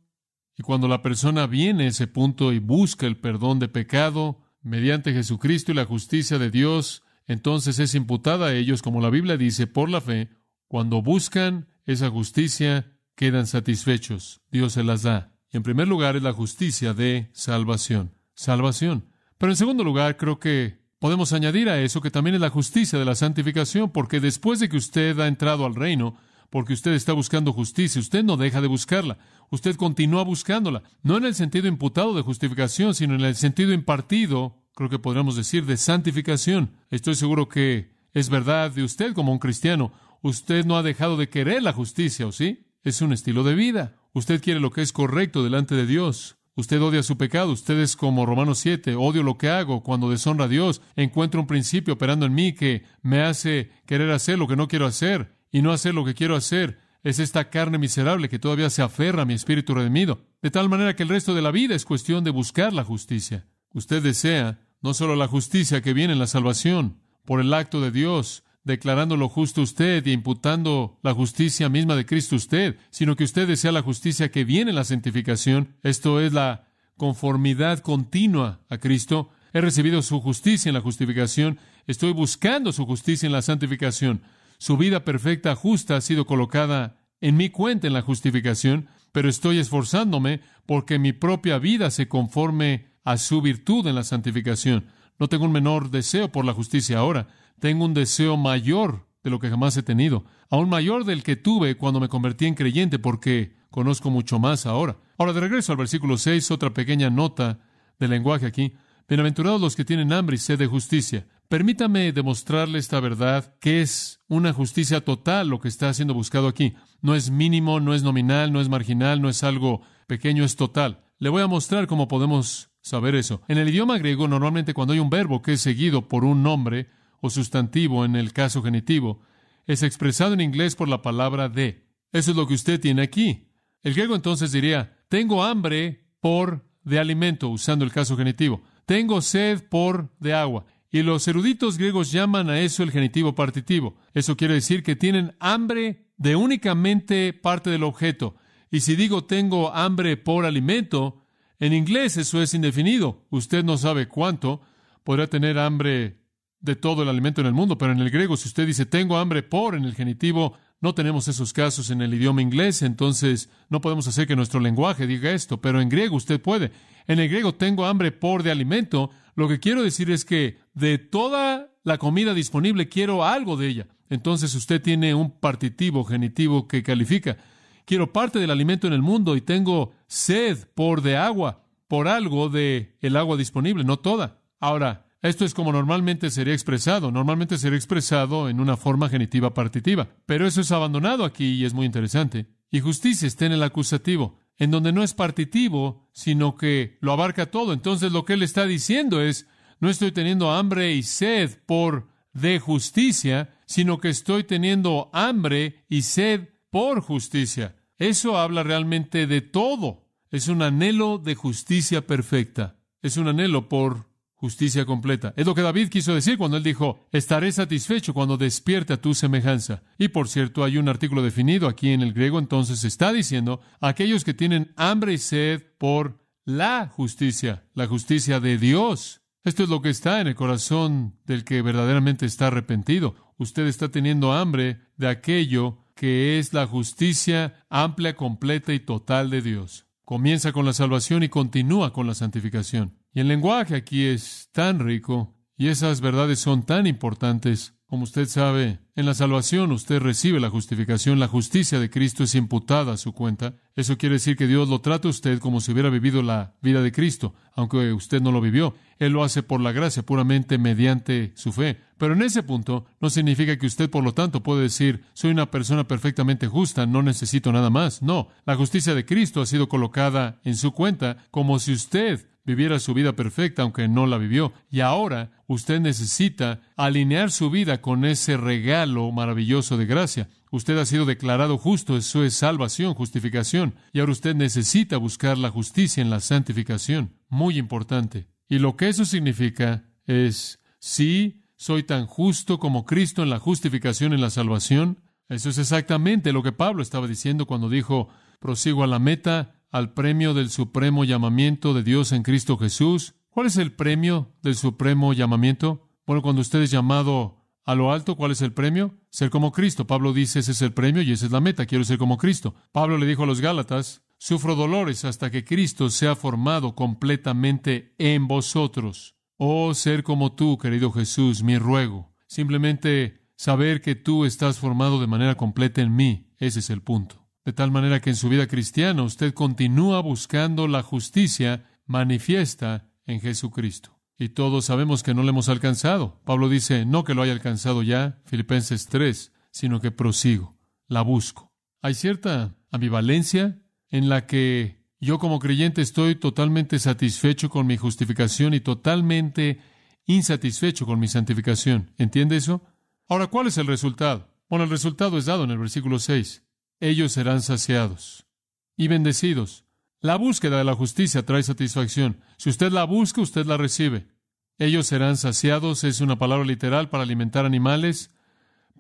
Y cuando la persona viene a ese punto y busca el perdón de pecado mediante Jesucristo y la justicia de Dios, entonces es imputada a ellos, como la Biblia dice, por la fe. Cuando buscan esa justicia, quedan satisfechos. Dios se las da. Y en primer lugar es la justicia de salvación. Salvación. Pero en segundo lugar, creo que podemos añadir a eso que también es la justicia de la santificación, porque después de que usted ha entrado al reino, porque usted está buscando justicia, usted no deja de buscarla. Usted continúa buscándola, no en el sentido imputado de justificación, sino en el sentido impartido, creo que podríamos decir, de santificación. Estoy seguro que es verdad de usted como un cristiano. Usted no ha dejado de querer la justicia, ¿o sí? Es un estilo de vida. Usted quiere lo que es correcto delante de Dios. Usted odia su pecado. Usted es como Romanos 7. Odio lo que hago cuando deshonra a Dios. Encuentro un principio operando en mí que me hace querer hacer lo que no quiero hacer y no hacer lo que quiero hacer. Es esta carne miserable que todavía se aferra a mi espíritu redimido. De tal manera que el resto de la vida es cuestión de buscar la justicia. Usted desea no solo la justicia que viene en la salvación, por el acto de Dios, declarándolo justo usted y imputando la justicia misma de Cristo usted, sino que usted desea la justicia que viene en la santificación. Esto es la conformidad continua a Cristo. He recibido su justicia en la justificación. Estoy buscando su justicia en la santificación. Su vida perfecta, justa, ha sido colocada en mi cuenta en la justificación, pero estoy esforzándome porque mi propia vida se conforme a su virtud en la santificación. No tengo un menor deseo por la justicia ahora. Tengo un deseo mayor de lo que jamás he tenido, aún mayor del que tuve cuando me convertí en creyente, porque conozco mucho más ahora. Ahora, de regreso al versículo 6, otra pequeña nota de lenguaje aquí. Bienaventurados los que tienen hambre y sed de justicia. Permítame demostrarle esta verdad, que es una justicia total lo que está siendo buscado aquí. No es mínimo, no es nominal, no es marginal, no es algo pequeño, es total. Le voy a mostrar cómo podemos saber eso. En el idioma griego, normalmente cuando hay un verbo que es seguido por un nombre o sustantivo en el caso genitivo, es expresado en inglés por la palabra de. Eso es lo que usted tiene aquí. El griego entonces diría, tengo hambre por de alimento, usando el caso genitivo. Tengo sed por de agua. Y los eruditos griegos llaman a eso el genitivo partitivo. Eso quiere decir que tienen hambre de únicamente parte del objeto. Y si digo tengo hambre por alimento, en inglés eso es indefinido. Usted no sabe cuánto. Podrá tener hambre de todo el alimento en el mundo, pero en el griego, si usted dice tengo hambre por en el genitivo, no tenemos esos casos en el idioma inglés, entonces no podemos hacer que nuestro lenguaje diga esto, pero en griego usted puede. En el griego tengo hambre por de alimento. Lo que quiero decir es que de toda la comida disponible quiero algo de ella. Entonces usted tiene un partitivo genitivo que califica. Quiero parte del alimento en el mundo y tengo sed por de agua, por algo de el agua disponible, no toda. Ahora, esto es como normalmente sería expresado. Normalmente sería expresado en una forma genitiva partitiva. Pero eso es abandonado aquí y es muy interesante. Y justicia está en el acusativo, en donde no es partitivo, sino que lo abarca todo. Entonces lo que él está diciendo es, no estoy teniendo hambre y sed por de justicia, sino que estoy teniendo hambre y sed por justicia. Eso habla realmente de todo. Es un anhelo de justicia perfecta. Es un anhelo por justicia completa. Es lo que David quiso decir cuando él dijo, estaré satisfecho cuando despierte a tu semejanza. Y por cierto, hay un artículo definido aquí en el griego, entonces está diciendo, aquellos que tienen hambre y sed por la justicia de Dios. Esto es lo que está en el corazón del que verdaderamente está arrepentido. Usted está teniendo hambre de aquello que es la justicia amplia, completa y total de Dios. Comienza con la salvación y continúa con la santificación. Y el lenguaje aquí es tan rico y esas verdades son tan importantes. Como usted sabe, en la salvación usted recibe la justificación. La justicia de Cristo es imputada a su cuenta. Eso quiere decir que Dios lo trata a usted como si hubiera vivido la vida de Cristo, aunque usted no lo vivió. Él lo hace por la gracia, puramente mediante su fe. Pero en ese punto no significa que usted, por lo tanto, puede decir, soy una persona perfectamente justa, no necesito nada más. No, la justicia de Cristo ha sido colocada en su cuenta como si usted viviera su vida perfecta, aunque no la vivió. Y ahora usted necesita alinear su vida con ese regalo maravilloso de gracia. Usted ha sido declarado justo, eso es salvación, justificación. Y ahora usted necesita buscar la justicia en la santificación. Muy importante. Y lo que eso significa es, sí, soy tan justo como Cristo en la justificación, en la salvación. Eso es exactamente lo que Pablo estaba diciendo cuando dijo, prosigo a la meta, al premio del supremo llamamiento de Dios en Cristo Jesús. ¿Cuál es el premio del supremo llamamiento? Bueno, cuando usted es llamado a lo alto, ¿cuál es el premio? Ser como Cristo. Pablo dice, ese es el premio y esa es la meta, quiero ser como Cristo. Pablo le dijo a los Gálatas, sufro dolores hasta que Cristo sea formado completamente en vosotros. Oh, ser como tú, querido Jesús, mi ruego. Simplemente saber que tú estás formado de manera completa en mí, ese es el punto. De tal manera que en su vida cristiana usted continúa buscando la justicia manifiesta en Jesucristo. Y todos sabemos que no lo hemos alcanzado. Pablo dice, no que lo haya alcanzado ya, Filipenses 3, sino que prosigo, la busco. Hay cierta ambivalencia en la que yo como creyente estoy totalmente satisfecho con mi justificación y totalmente insatisfecho con mi santificación. ¿Entiende eso? Ahora, ¿cuál es el resultado? Bueno, el resultado es dado en el versículo 6. Ellos serán saciados y bendecidos. La búsqueda de la justicia trae satisfacción. Si usted la busca, usted la recibe. Ellos serán saciados es una palabra literal para alimentar animales,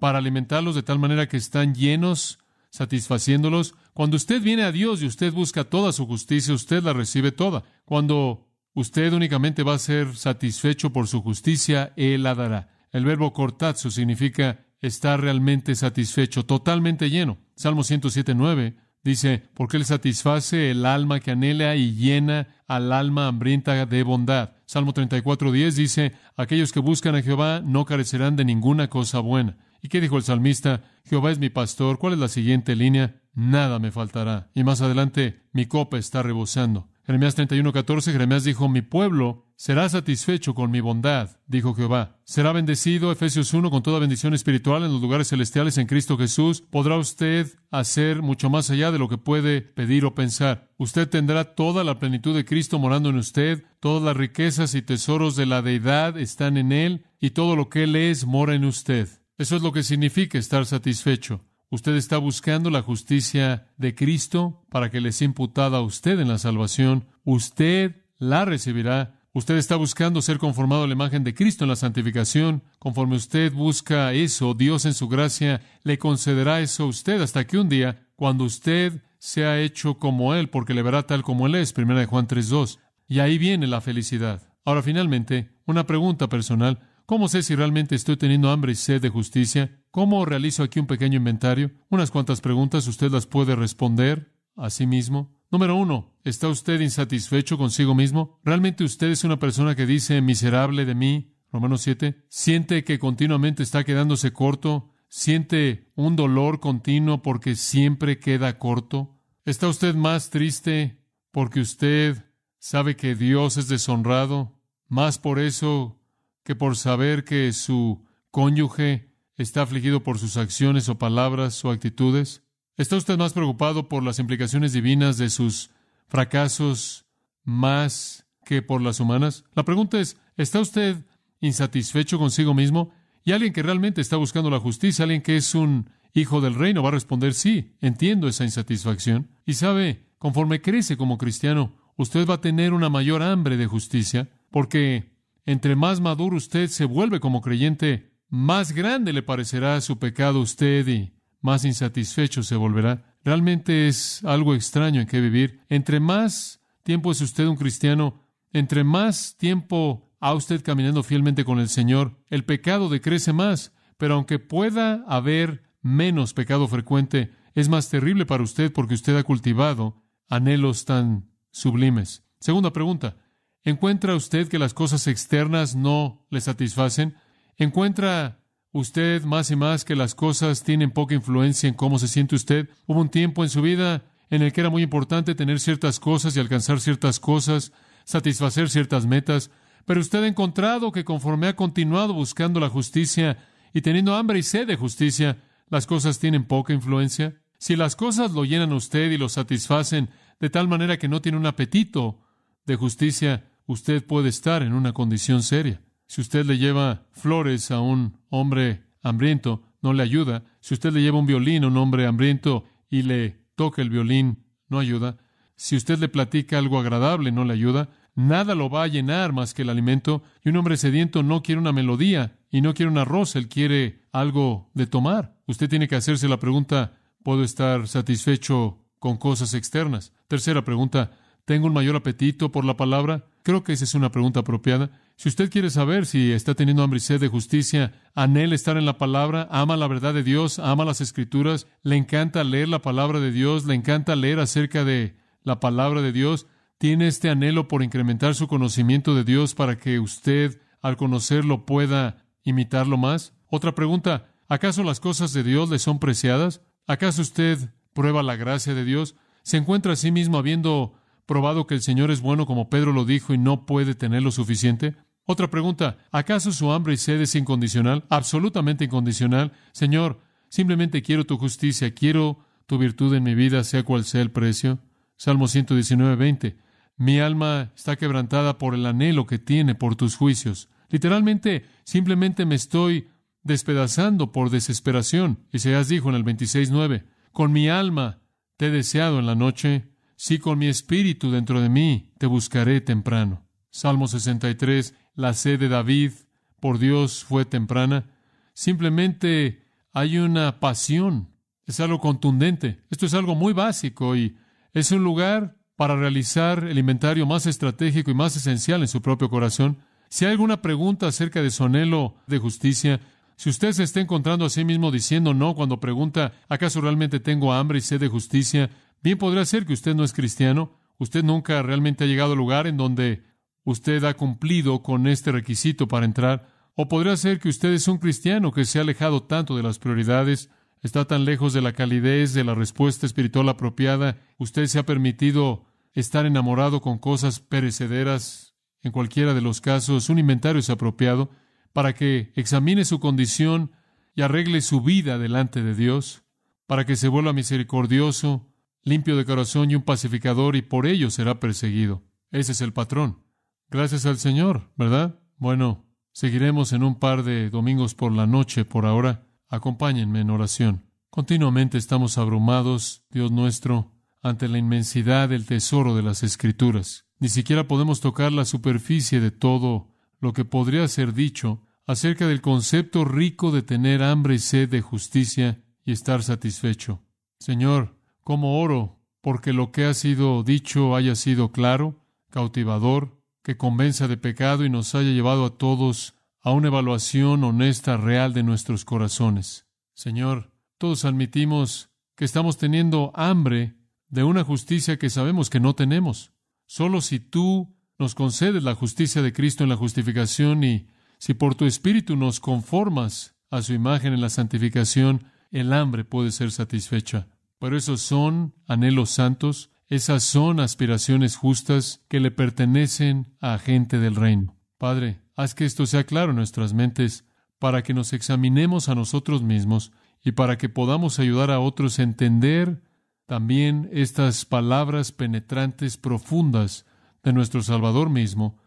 para alimentarlos de tal manera que están llenos, satisfaciéndolos. Cuando usted viene a Dios y usted busca toda su justicia, usted la recibe toda. Cuando usted únicamente va a ser satisfecho por su justicia, Él la dará. El verbo cortazo significa estar realmente satisfecho, totalmente lleno. Salmo 107:9 dice, porque Él satisface el alma que anhela y llena al alma hambrienta de bondad. Salmo 34:10 dice, aquellos que buscan a Jehová no carecerán de ninguna cosa buena. ¿Y qué dijo el salmista? Jehová es mi pastor. ¿Cuál es la siguiente línea? Nada me faltará. Y más adelante, mi copa está rebosando. Jeremías 31:14, Jeremías dijo, mi pueblo será satisfecho con mi bondad, dijo Jehová. Será bendecido, Efesios 1, con toda bendición espiritual en los lugares celestiales en Cristo Jesús. Podrá usted hacer mucho más allá de lo que puede pedir o pensar. Usted tendrá toda la plenitud de Cristo morando en usted. Todas las riquezas y tesoros de la deidad están en Él, y todo lo que Él es mora en usted. Eso es lo que significa estar satisfecho. Usted está buscando la justicia de Cristo para que le sea imputada a usted en la salvación. Usted la recibirá. Usted está buscando ser conformado a la imagen de Cristo en la santificación. Conforme usted busca eso, Dios en su gracia le concederá eso a usted hasta que un día, cuando usted sea hecho como Él, porque le verá tal como Él es, 1 Juan 3:2. Y ahí viene la felicidad. Ahora, finalmente, una pregunta personal. ¿Cómo sé si realmente estoy teniendo hambre y sed de justicia? ¿Cómo realizo aquí un pequeño inventario? Unas cuantas preguntas, usted las puede responder a sí mismo. Número 1, ¿está usted insatisfecho consigo mismo? ¿Realmente usted es una persona que dice, miserable de mí? Romanos 7. ¿Siente que continuamente está quedándose corto? ¿Siente un dolor continuo porque siempre queda corto? ¿Está usted más triste porque usted sabe que Dios es deshonrado? ¿Más por eso que por saber que su cónyuge está afligido por sus acciones o palabras o actitudes? ¿Está usted más preocupado por las implicaciones divinas de sus fracasos más que por las humanas? La pregunta es, ¿está usted insatisfecho consigo mismo? Y alguien que realmente está buscando la justicia, alguien que es un hijo del reino, va a responder, sí, entiendo esa insatisfacción. Y sabe, conforme crece como cristiano, usted va a tener una mayor hambre de justicia, porque entre más maduro usted se vuelve como creyente, más grande le parecerá su pecado a usted y más insatisfecho se volverá. Realmente es algo extraño en que vivir. Entre más tiempo es usted un cristiano, entre más tiempo ha usted caminando fielmente con el Señor, el pecado decrece más. Pero aunque pueda haber menos pecado frecuente, es más terrible para usted porque usted ha cultivado anhelos tan sublimes. Segunda pregunta. ¿Encuentra usted que las cosas externas no le satisfacen? ¿Encuentra usted más y más que las cosas tienen poca influencia en cómo se siente usted? Hubo un tiempo en su vida en el que era muy importante tener ciertas cosas y alcanzar ciertas cosas, satisfacer ciertas metas, pero usted ha encontrado que conforme ha continuado buscando la justicia y teniendo hambre y sed de justicia, las cosas tienen poca influencia. Si las cosas lo llenan a usted y lo satisfacen de tal manera que no tiene un apetito de justicia, usted puede estar en una condición seria. Si usted le lleva flores a un hombre hambriento, no le ayuda. Si usted le lleva un violín a un hombre hambriento y le toca el violín, no ayuda. Si usted le platica algo agradable, no le ayuda. Nada lo va a llenar más que el alimento. Y un hombre sediento no quiere una melodía y no quiere un arroz, él quiere algo de tomar. Usted tiene que hacerse la pregunta, ¿puedo estar satisfecho con cosas externas? Tercera pregunta, ¿tengo un mayor apetito por la palabra? Creo que esa es una pregunta apropiada. Si usted quiere saber si está teniendo hambre y sed de justicia, anhela estar en la palabra, ama la verdad de Dios, ama las Escrituras, le encanta leer la palabra de Dios, le encanta leer acerca de la palabra de Dios, tiene este anhelo por incrementar su conocimiento de Dios para que usted, al conocerlo, pueda imitarlo más. Otra pregunta, ¿acaso las cosas de Dios le son preciadas? ¿Acaso usted prueba la gracia de Dios? ¿Se encuentra a sí mismo habiendo probado que el Señor es bueno como Pedro lo dijo y no puede tener lo suficiente? Otra pregunta, ¿acaso su hambre y sed es incondicional? Absolutamente incondicional. Señor, simplemente quiero tu justicia, quiero tu virtud en mi vida, sea cual sea el precio. Salmo 119:20. Mi alma está quebrantada por el anhelo que tiene por tus juicios. Literalmente, simplemente me estoy despedazando por desesperación. Isaías dijo en el 26:9, con mi alma te he deseado en la noche, sí, con mi espíritu dentro de mí te buscaré temprano. Salmo 63, la sed de David por Dios fue temprana. Simplemente hay una pasión, es algo contundente. Esto es algo muy básico y es un lugar para realizar el inventario más estratégico y más esencial en su propio corazón. Si hay alguna pregunta acerca de su anhelo de justicia, si usted se está encontrando a sí mismo diciendo no cuando pregunta, ¿acaso realmente tengo hambre y sed de justicia? Bien podría ser que usted no es cristiano. Usted nunca realmente ha llegado al lugar en donde usted ha cumplido con este requisito para entrar. O podría ser que usted es un cristiano que se ha alejado tanto de las prioridades, está tan lejos de la calidez, de la respuesta espiritual apropiada. Usted se ha permitido estar enamorado con cosas perecederas. En cualquiera de los casos, un inventario es apropiado para que examine su condición y arregle su vida delante de Dios, para que se vuelva misericordioso, limpio de corazón y un pacificador, y por ello será perseguido. Ese es el patrón. Gracias al Señor, ¿verdad? Bueno, seguiremos en un par de domingos por la noche. Por ahora, acompáñenme en oración. Continuamente estamos abrumados, Dios nuestro, ante la inmensidad del tesoro de las Escrituras. Ni siquiera podemos tocar la superficie de todo lo que podría ser dicho acerca del concepto rico de tener hambre y sed de justicia y estar satisfecho. Señor, como oro, porque lo que ha sido dicho haya sido claro, cautivador, que convenza de pecado y nos haya llevado a todos a una evaluación honesta, real de nuestros corazones. Señor, todos admitimos que estamos teniendo hambre de una justicia que sabemos que no tenemos. Solo si tú nos concedes la justicia de Cristo en la justificación y si por tu Espíritu nos conformas a su imagen en la santificación, el hambre puede ser satisfecha. Pero esos son anhelos santos, esas son aspiraciones justas que le pertenecen a gente del reino. Padre, haz que esto sea claro en nuestras mentes para que nos examinemos a nosotros mismos y para que podamos ayudar a otros a entender también estas palabras penetrantes, profundas de nuestro Salvador mismo,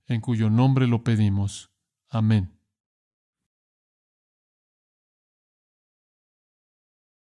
en cuyo nombre lo pedimos. Amén.